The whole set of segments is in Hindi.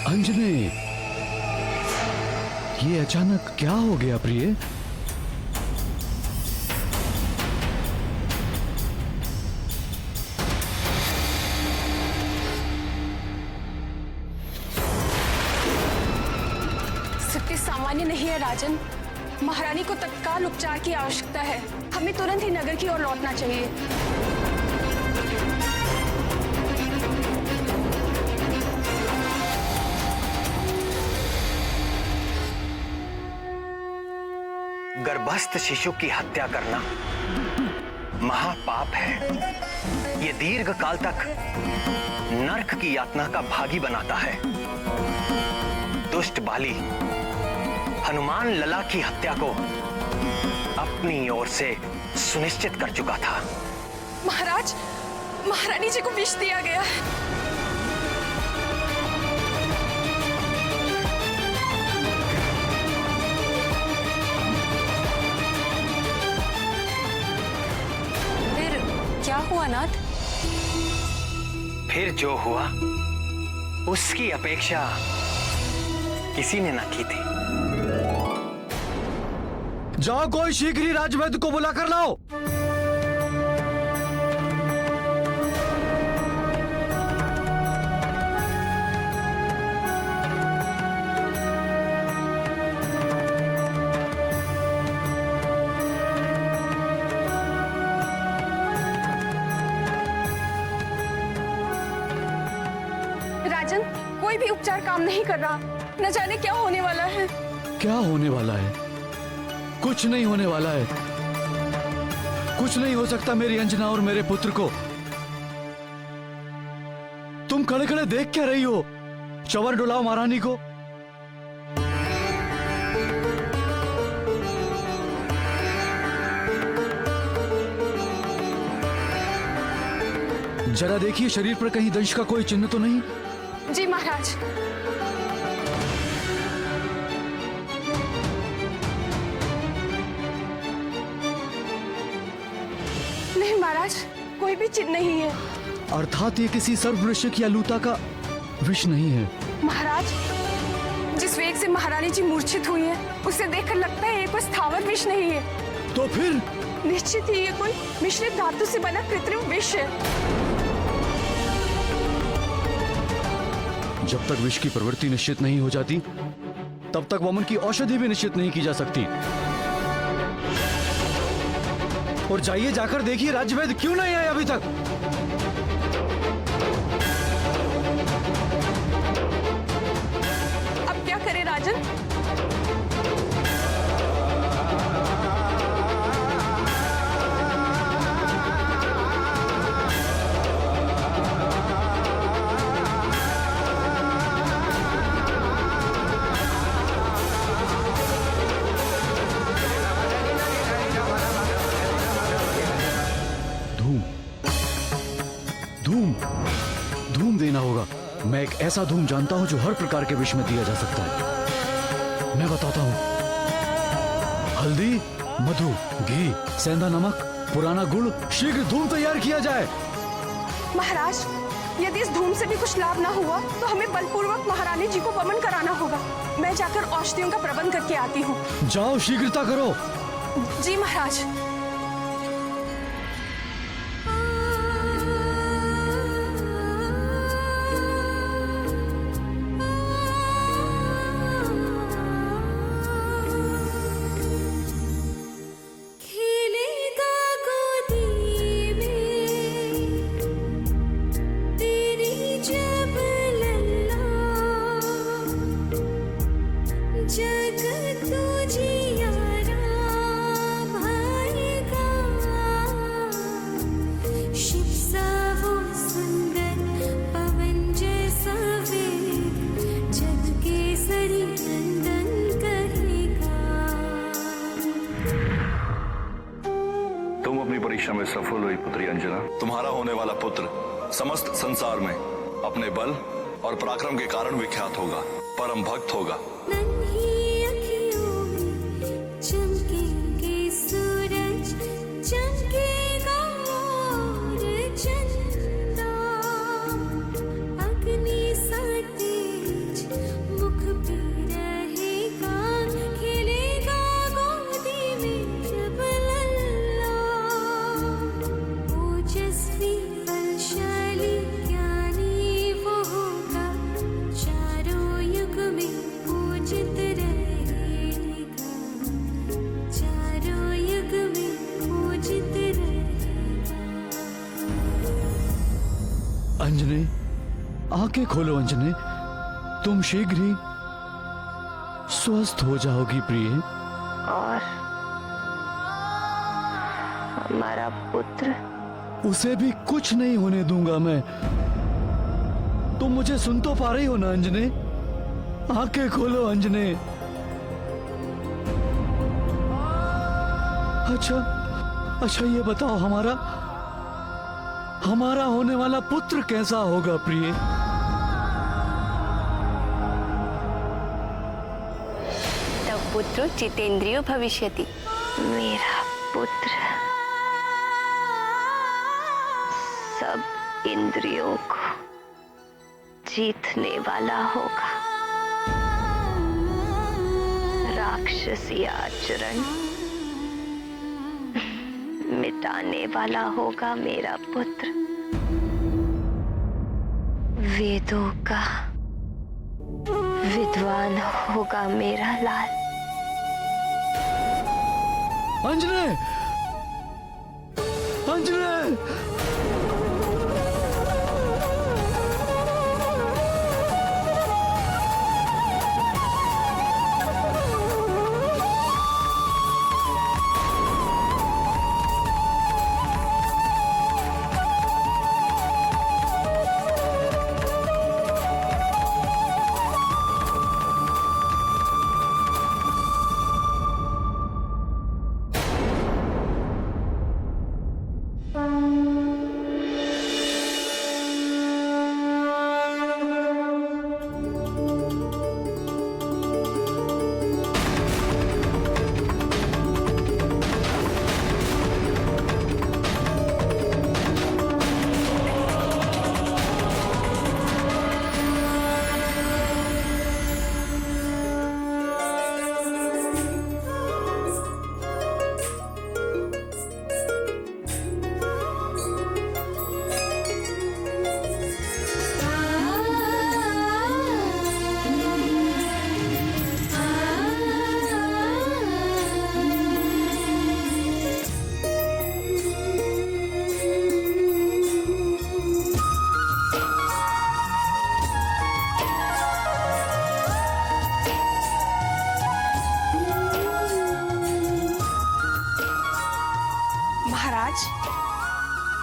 अंजने, ये अचानक क्या हो गया प्रिय? स्थिति सामान्य नहीं है राजन। महारानी को तत्काल उपचार की आवश्यकता है। हमें तुरंत ही नगर की ओर लौटना चाहिए। गर्भस्थ शिशु की हत्या करना महापाप है। ये दीर्घ काल तक नरक की यातना का भागी बनाता है। दुष्ट बाली हनुमान लला की हत्या को अपनी ओर से सुनिश्चित कर चुका था। महाराज, महारानी जी को विष दिया गया है। फिर क्या हुआ नाथ? फिर जो हुआ उसकी अपेक्षा किसी ने न की थी। जाओ, कोई शीघ्र ही राजवैद्य को बुला कर लाओ। राजन, कोई भी उपचार काम नहीं कर रहा। न जाने क्या होने वाला है। क्या होने वाला है? कुछ नहीं होने वाला है। कुछ नहीं हो सकता मेरी अंजना और मेरे पुत्र को। तुम खड़े खड़े देख क्या रही हो? चवर डुलाओ महारानी को। जरा देखिए शरीर पर कहीं दंश का कोई चिन्ह तो नहीं? जी महाराज। नहीं महाराज, कोई भी चिन्ह नहीं है। अर्थात ये किसी सर्ववृश्चिक या लूता का विष नहीं है। महाराज, जिस वेग से महारानी जी मूर्छित हुई है, उसे देखकर लगता है ये कोई स्थावर विष नहीं है। तो फिर? निश्चित ही ये कोई मिश्रित धातु से बना कृत्रिम विष है। जब तक विष की प्रवृत्ति निश्चित नहीं हो जाती, तब तक वमन की औषधि भी निश्चित नहीं की जा सकती। और जाइए, जाकर देखिए राजवैद्य क्यों नहीं आए अभी तक। अब क्या करें राजन? धूम देना होगा। मैं एक ऐसा धूम जानता हूं जो हर प्रकार के विष में दिया जा सकता है। मैं बताता हूं। हल्दी, मधु, घी, सेंधा नमक, पुराना गुड़, शीघ्र धूम तैयार किया जाए। महाराज, यदि इस धूम से भी कुछ लाभ ना हुआ तो हमें बलपूर्वक महारानी जी को वमन कराना होगा। मैं जाकर औषधियों का प्रबंध करके आती हूँ। जाओ, शीघ्रता करो। जी महाराज। परीक्षा में सफल हुई पुत्री अंजना। तुम्हारा होने वाला पुत्र समस्त संसार में अपने बल और पराक्रम के कारण विख्यात होगा, परम भक्त होगा। अंजने, आंखें खोलो अंजने, तुम शीघ्र ही स्वस्थ हो जाओगी प्रिय। और हमारा पुत्र? उसे भी कुछ नहीं होने दूंगा मैं। तुम मुझे सुन तो पा रही हो ना अंजने? आंखें खोलो अंजने। अच्छा ये बताओ, हमारा होने वाला पुत्र कैसा होगा प्रिय? तब पुत्र जितेंद्रियो भविष्यति। मेरा पुत्र सब इंद्रियों को जीतने वाला होगा, राक्षसी आचरण मिटाने वाला होगा मेरा पुत्र, वेदों का विद्वान होगा मेरा लाल। अंजने, अंजने!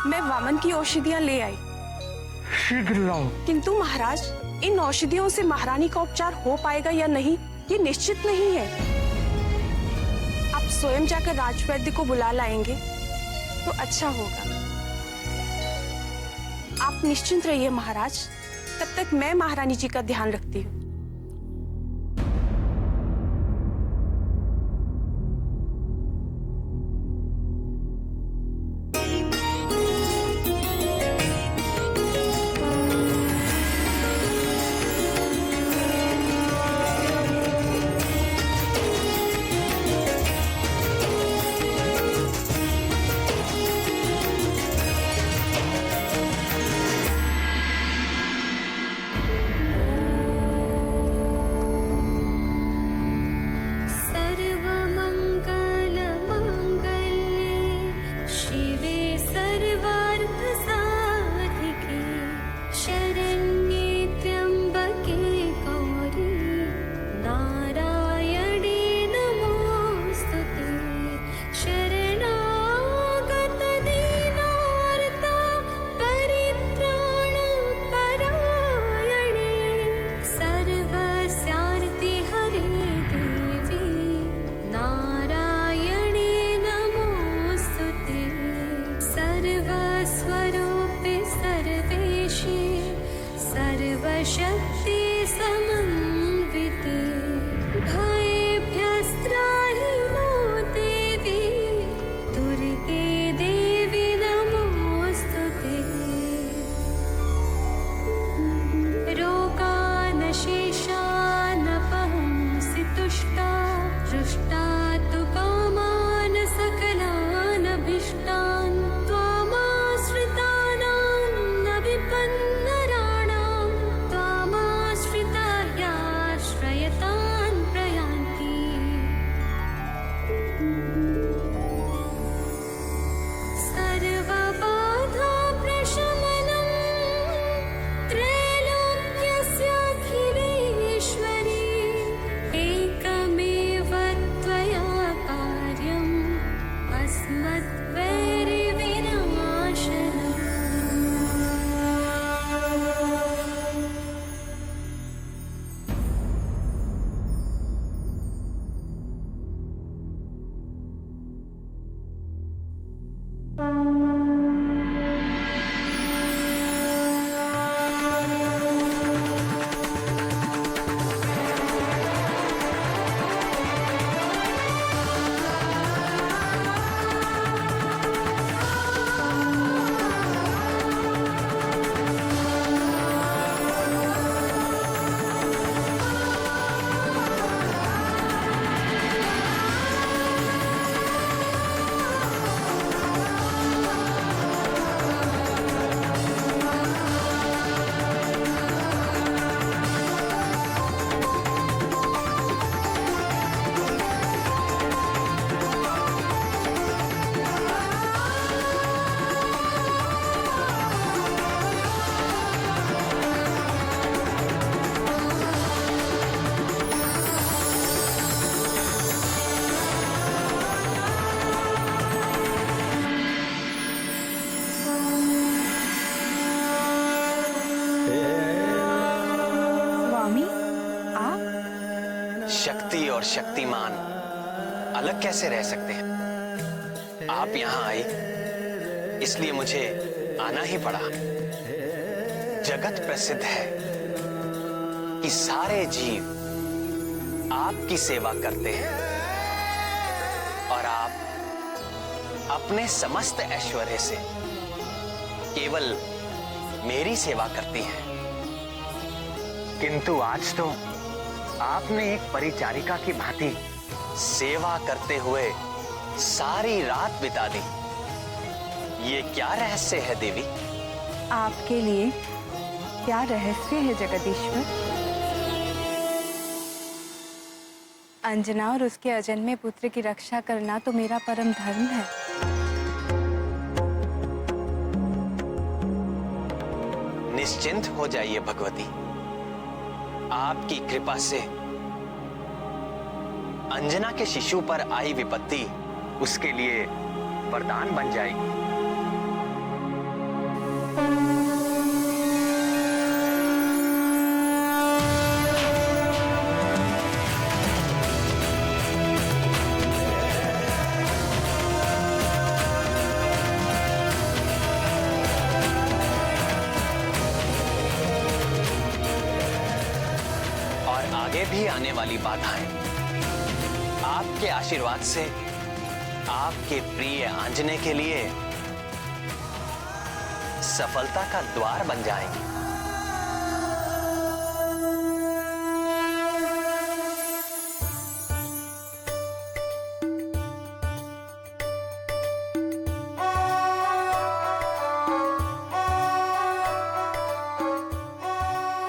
मैं वामन की औषधियां ले आई। शीघ्र लाओ। किंतु महाराज, इन औषधियों से महारानी का उपचार हो पाएगा या नहीं, ये निश्चित नहीं है। आप स्वयं जाकर राजवैद्य को बुला लाएंगे तो अच्छा होगा। आप निश्चिंत रहिए महाराज, तब तक मैं महारानी जी का ध्यान रखती हूँ। शक्ति और शक्तिमान अलग कैसे रह सकते हैं? आप यहां आई इसलिए मुझे आना ही पड़ा। जगत प्रसिद्ध है कि सारे जीव आपकी सेवा करते हैं और आप अपने समस्त ऐश्वर्य से केवल मेरी सेवा करती हैं। किंतु आज तो आपने एक परिचारिका की भांति सेवा करते हुए सारी रात बिता दी। ये क्या रहस्य है देवी? आपके लिए क्या रहस्य है जगदीश्वर? अंजना और उसके अजन्मे पुत्र की रक्षा करना तो मेरा परम धर्म है। निश्चिंत हो जाइए भगवती, आपकी कृपा से अंजना के शिशु पर आई विपत्ति उसके लिए वरदान बन जाएगी। और आगे भी आने वाली बाधाएं आपके आशीर्वाद से आपके प्रिय आंजने के लिए सफलता का द्वार बन जाएंगी।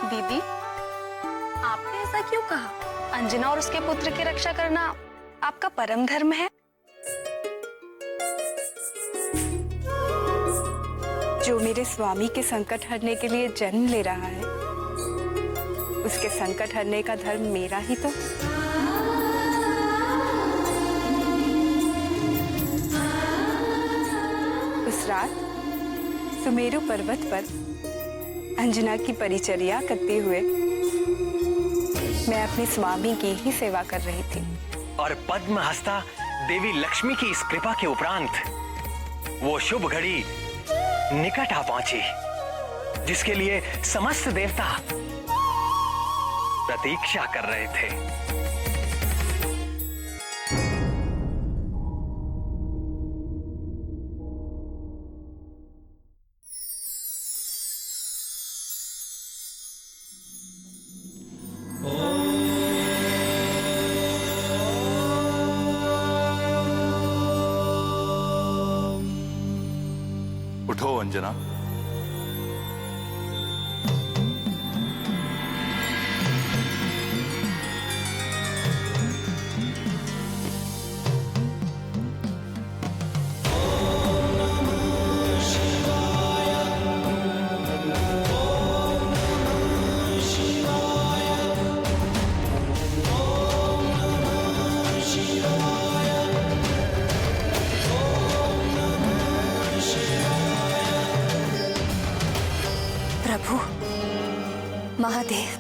दीदी, आपने ऐसा क्यों कहा? अंजना और उसके पुत्र की रक्षा करना आपका परम धर्म है। जो मेरे स्वामी के संकट हरने के लिए जन्म ले रहा है, उसके संकट हरने का धर्म मेरा ही तो। उस रात सुमेरु पर्वत पर अंजना की परिचर्या करते हुए मैं अपने स्वामी की ही सेवा कर रही थी। और पद्म हस्ता देवी लक्ष्मी की इस कृपा के उपरांत वो शुभ घड़ी निकट आ पहुंची जिसके लिए समस्त देवता प्रतीक्षा कर रहे थे। उठो अंजना। प्रभु महादेव।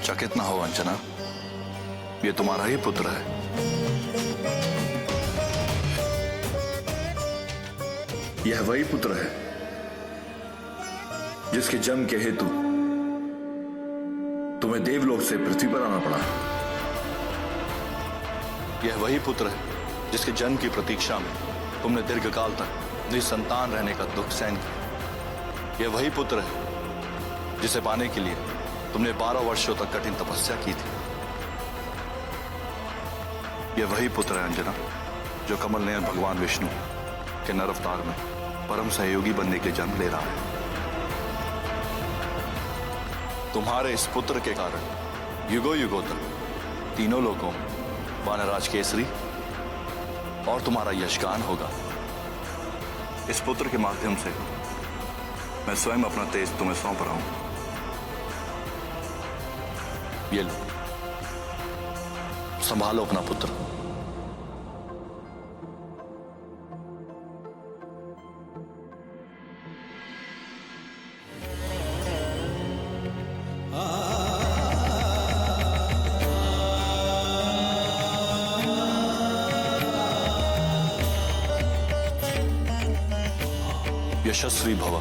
चकित ना हो अंजना, ये तुम्हारा ही पुत्र है। यह वही पुत्र है जिसके जन्म के हेतु तुम्हें देवलोक से पृथ्वी पर आना पड़ा। यह वही पुत्र है जिसके जन्म की प्रतीक्षा में तुमने दीर्घकाल तक निसंतान रहने का दुख सहन किया। यह वही पुत्र है जिसे पाने के लिए तुमने 12 वर्षों तक कठिन तपस्या की थी। यह वही पुत्र है अंजना जो कमल नयन भगवान विष्णु के नर अवतार में परम सहयोगी बनने के जन्म ले रहा है। तुम्हारे इस पुत्र के कारण युगों युगों तक तीनों लोगों में वानराज केसरी और तुम्हारा यशगान होगा। इस पुत्र के माध्यम से मैं स्वयं अपना तेज तुम्हें सौंप रहा हूं। ये लो, संभालो अपना पुत्र। यशस्वी भव।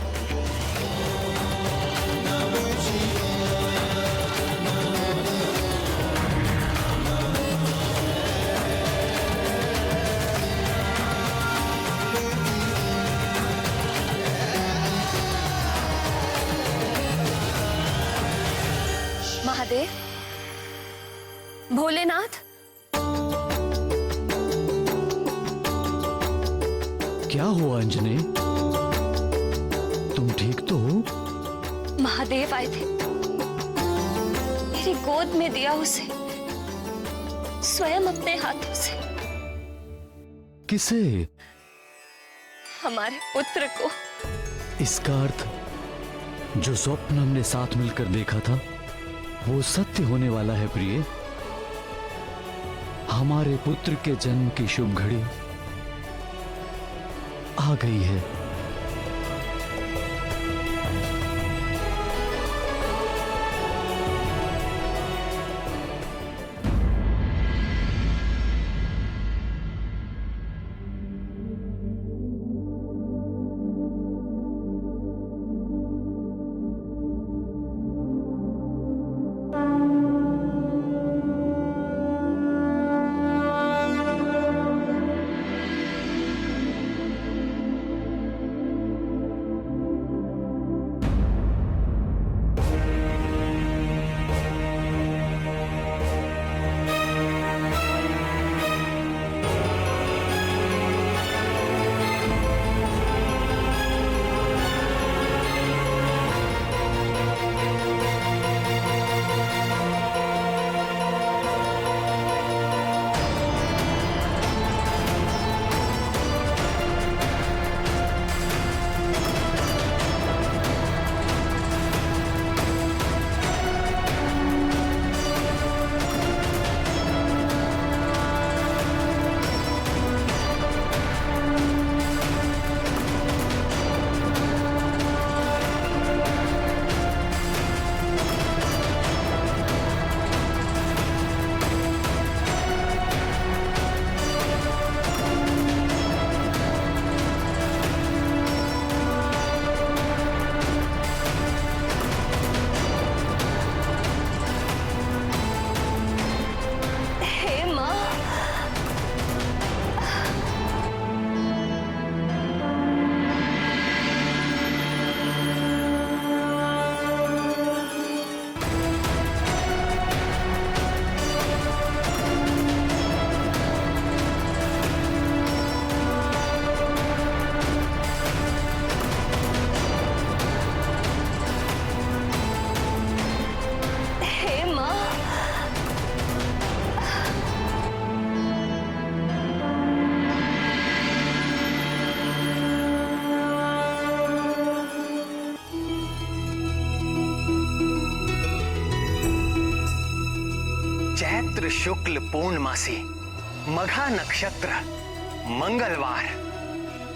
महादेव, भोलेनाथ, क्या हुआ अंजने? तुम ठीक तो हो? महादेव आए थे, मेरी गोद में दिया उसे, स्वयं अपने हाथों से। किसे? हमारे पुत्र को। इसका अर्थ जो स्वप्न हमने साथ मिलकर देखा था वो सत्य होने वाला है प्रिय। हमारे पुत्र के जन्म की शुभ घड़ी आ गई है। चैत्र शुक्ल पूर्णमासी, मघा नक्षत्र, मंगलवार,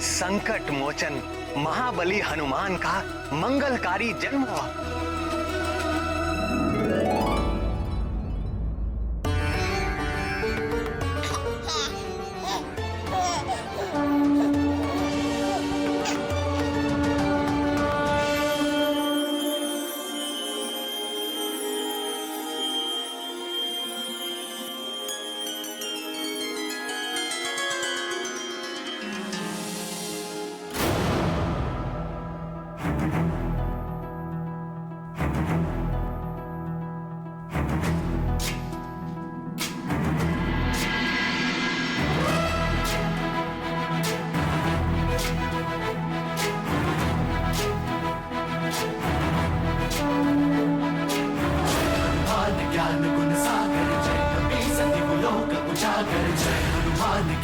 संकट मोचन महाबली हनुमान का मंगलकारी जन्म हुआ।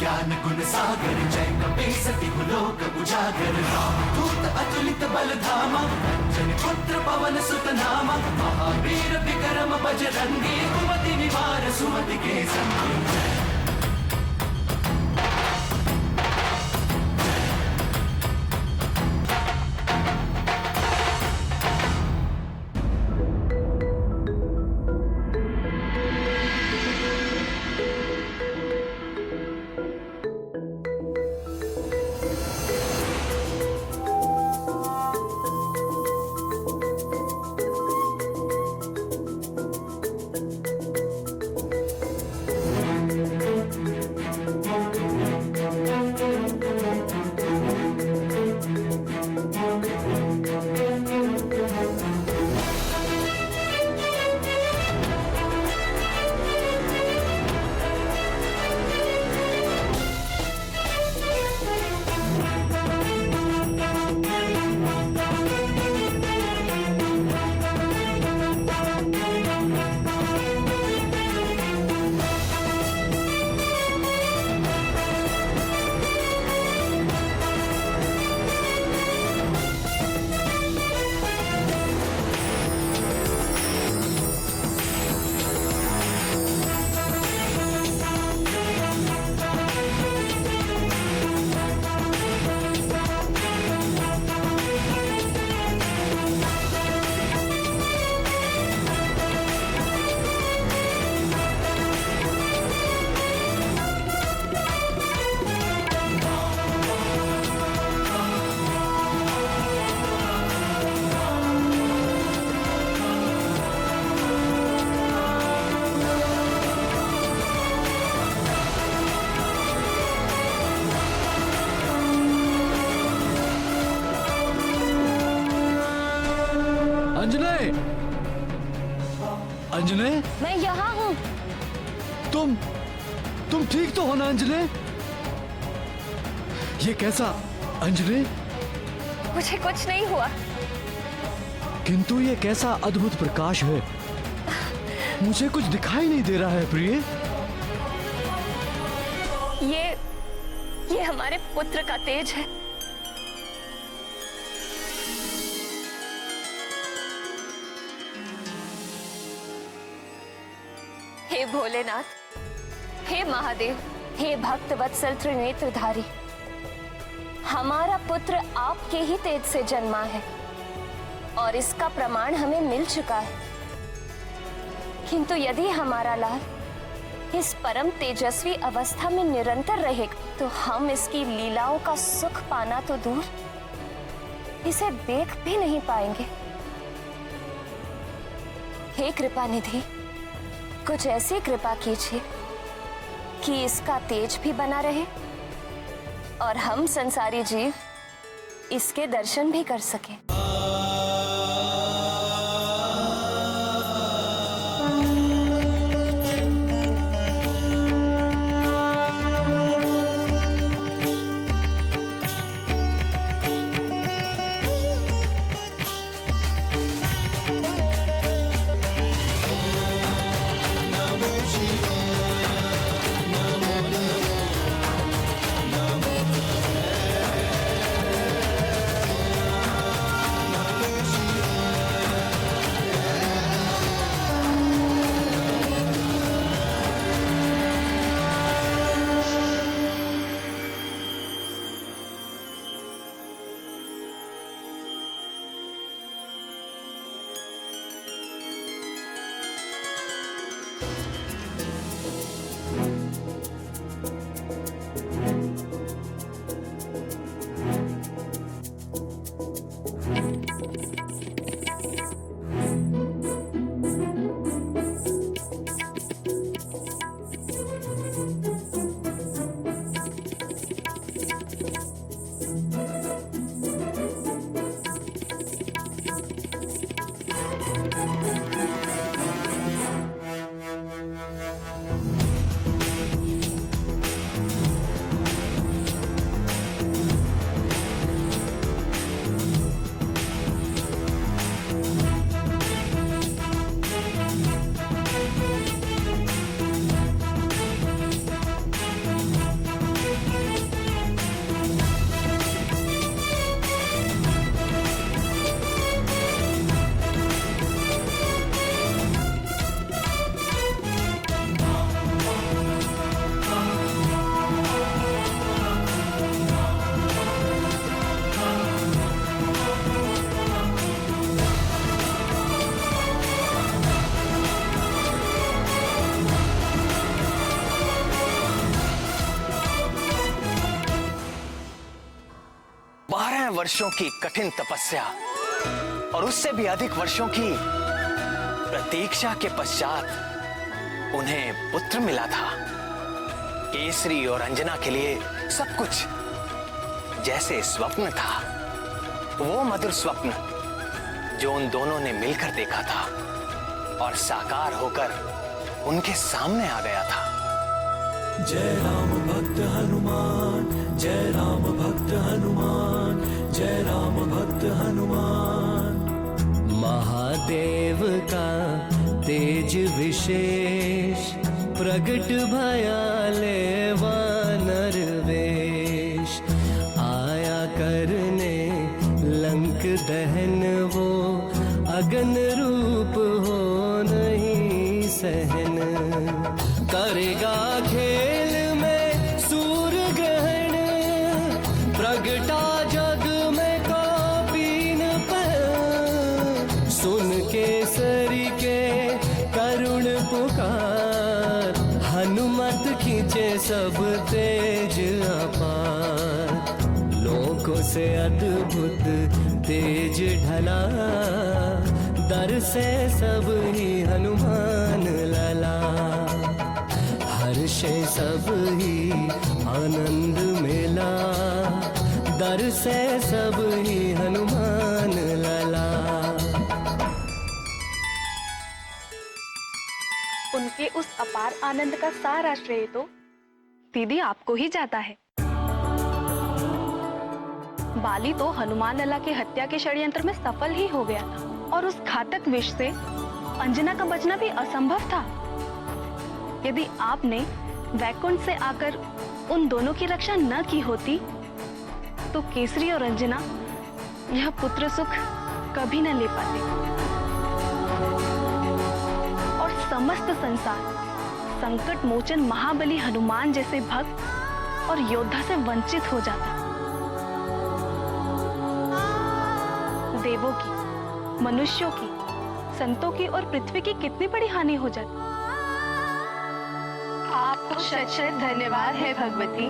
ज्ञान गुण सागर जय कपीसति लोक उजागर रामदूत अतुलित बल धामा जन पुत्र पवन सुत नामा महावीर विक्रम बजरंगी कुमति निवार सुमति के संगी। अंजलि, मैं यहाँ हूँ। तुम ठीक तो हो ना अंजलि? ये कैसा अंजलि? मुझे कुछ नहीं हुआ। किंतु ये कैसा अद्भुत प्रकाश है, मुझे कुछ दिखाई नहीं दे रहा है प्रिय। ये हमारे पुत्र का तेज है। हे भोलेनाथ, हे महादेव, हे भक्त वत्सल त्रिनेत्रधारी, हमारा पुत्र आपके ही तेज से जन्मा है और इसका प्रमाण हमें मिल चुका है। किंतु यदि हमारा लाल इस परम तेजस्वी अवस्था में निरंतर रहेगा तो हम इसकी लीलाओं का सुख पाना तो दूर, इसे देख भी नहीं पाएंगे। हे कृपा निधि, कुछ ऐसी कृपा कीजिए कि इसका तेज भी बना रहे और हम संसारी जीव इसके दर्शन भी कर सकें। वर्षों की कठिन तपस्या और उससे भी अधिक वर्षों की प्रतीक्षा के पश्चात उन्हें पुत्र मिला था। केसरी और अंजना के लिए सब कुछ जैसे स्वप्न था, वो मधुर स्वप्न जो उन दोनों ने मिलकर देखा था और साकार होकर उनके सामने आ गया था। जय राम भक्त हनुमान, जय राम भक्त हनुमान, जय राम भक्त हनुमान। महादेव का तेज विशेष प्रगट भयाले वानर वेश, आया करने लंक दहन वो अगन रूप हो नहीं सहन, करेगा खेल में सूर्य ग्रहण, प्रगटा जग में कौपीन पर, सुन केसरी के करुण पुकार, हनुमत खींचे सब तेज अपार, लोकों से अद्भुत तेज ढला, दर से सब ही हनुमान लला, हर्षे सब ही आनंद मेला, दर से सब ही हनुमान लला। उस अपार आनंद का सारा श्रेय तो दीदी आपको ही जाता है। बाली तो हनुमान लला की हत्या के षड्यंत्र में सफल ही हो गया था और उस घातक विष से अंजना का बचना भी असंभव था। यदि आपने वैकुंठ से आकर उन दोनों की रक्षा न की होती तो केसरी और अंजना यह पुत्र सुख कभी न ले पाते और समस्त संसार संकट मोचन महाबली हनुमान जैसे भक्त और योद्धा से वंचित हो जाता। देवों की, मनुष्यों की, संतों की और पृथ्वी की कितनी बड़ी हानि हो जाती। आपको शत शत धन्यवाद है भगवती।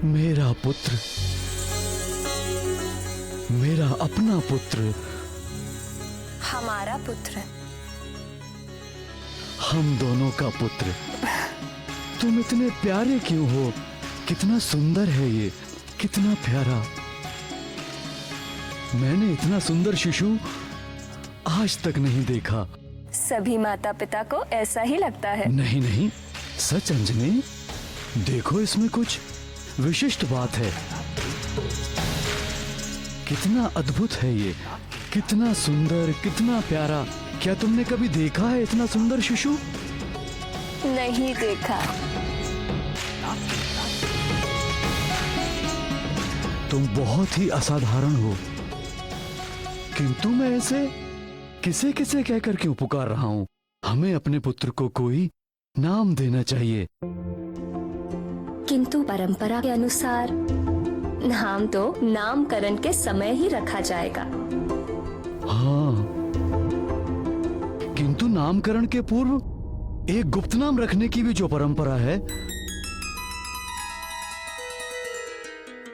मेरा पुत्र, मेरा अपना पुत्र, हमारा पुत्र, हम दोनों का पुत्र। तुम इतने प्यारे क्यों हो? कितना सुंदर है ये, कितना प्यारा। मैंने इतना सुंदर शिशु आज तक नहीं देखा। सभी माता पिता को ऐसा ही लगता है। नहीं नहीं, सच अंजनी, देखो इसमें कुछ विशिष्ट बात है। कितना अद्भुत है ये, कितना सुंदर, कितना प्यारा। क्या तुमने कभी देखा है इतना सुंदर शिशु? नहीं देखा। तुम बहुत ही असाधारण हो, किंतु मैं ऐसे किसे किसे कहकर क्यों पुकार रहा हूं? हमें अपने पुत्र को कोई नाम देना चाहिए। किंतु परंपरा के अनुसार नाम तो नामकरण के समय ही रखा जाएगा। हाँ, किंतु नामकरण के पूर्व एक गुप्त नाम रखने की भी जो परंपरा है।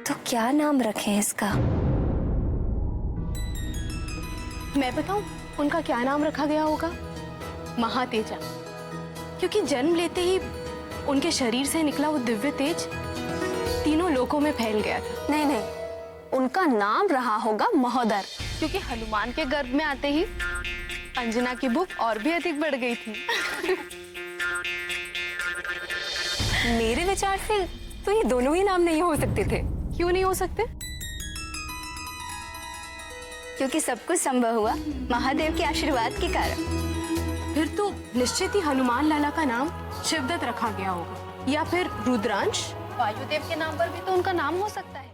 तो क्या नाम रखें इसका? मैं बताऊं उनका क्या नाम रखा गया होगा? महातेजा, क्योंकि जन्म लेते ही उनके शरीर से निकला वो दिव्य तेज तीनों लोकों में फैल गया था। नहीं नहीं, उनका नाम रहा होगा महोदर, क्योंकि हनुमान के गर्भ में आते ही अंजना की भूख और भी अधिक बढ़ गई थी। मेरे विचार से तो ये दोनों ही नाम नहीं हो सकते थे। क्यों नहीं हो सकते? क्योंकि सब कुछ संभव हुआ महादेव के आशीर्वाद के कारण। फिर तो निश्चित ही हनुमान लाला का नाम शिवदत्त रखा गया होगा, या फिर रुद्रांश। वायुदेव के नाम पर भी तो उनका नाम हो सकता है।